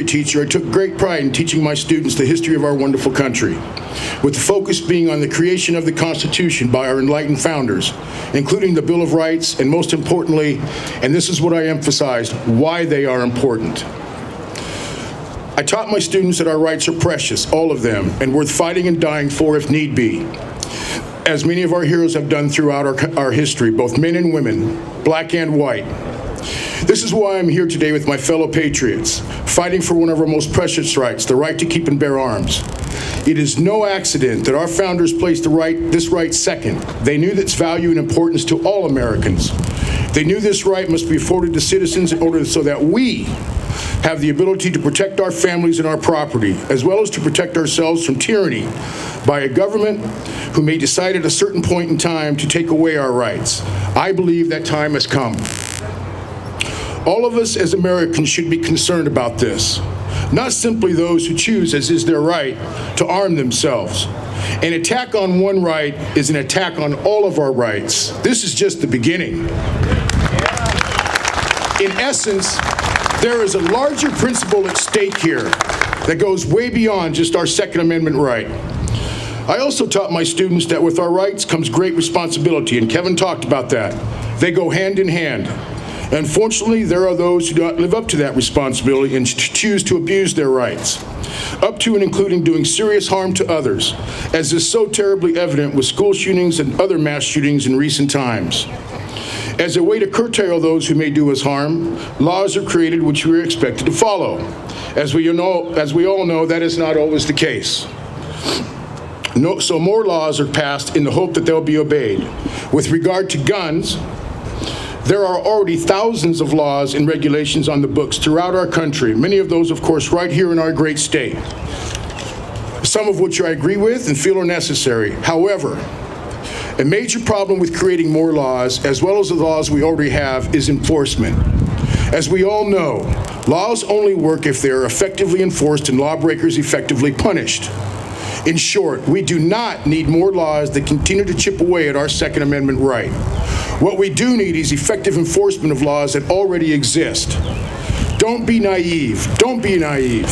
history teacher, I took great pride in teaching my students the history of our wonderful country, with the focus being on the creation of the Constitution by our enlightened founders, including the Bill of Rights, and most importantly, and this is what I emphasized, why they are important. I taught my students that our rights are precious, all of them, and worth fighting and dying for if need be, as many of our heroes have done throughout our history, both men and women, black and white. This is why I'm here today with my fellow patriots, fighting for one of our most precious rights, the right to keep and bear arms. It is no accident that our founders placed this right second. They knew its value and importance to all Americans. They knew this right must be afforded to citizens in order so that we have the ability to protect our families and our property, as well as to protect ourselves from tyranny by a government who may decide at a certain point in time to take away our rights. I believe that time has come. All of us as Americans should be concerned about this, not simply those who choose, as is their right, to arm themselves. An attack on one right is an attack on all of our rights. This is just the beginning. In essence, there is a larger principle at stake here that goes way beyond just our Second Amendment right. I also taught my students that with our rights comes great responsibility, and Kevin talked about that. They go hand in hand. Unfortunately, there are those who do not live up to that responsibility and choose to abuse their rights, up to and including doing serious harm to others, as is so terribly evident with school shootings and other mass shootings in recent times. As a way to curtail those who may do us harm, laws are created which we are expected to follow. As we all know, that is not always the case. So more laws are passed in the hope that they'll be obeyed. With regard to guns, there are already thousands of laws and regulations on the books throughout our country, many of those, of course, right here in our great state, some of which I agree with and feel are necessary. However, a major problem with creating more laws, as well as the laws we already have, is enforcement. As we all know, laws only work if they are effectively enforced and lawbreakers effectively punished. In short, we do not need more laws that continue to chip away at our Second Amendment right. What we do need is effective enforcement of laws that already exist. Don't be naive. Don't be naive.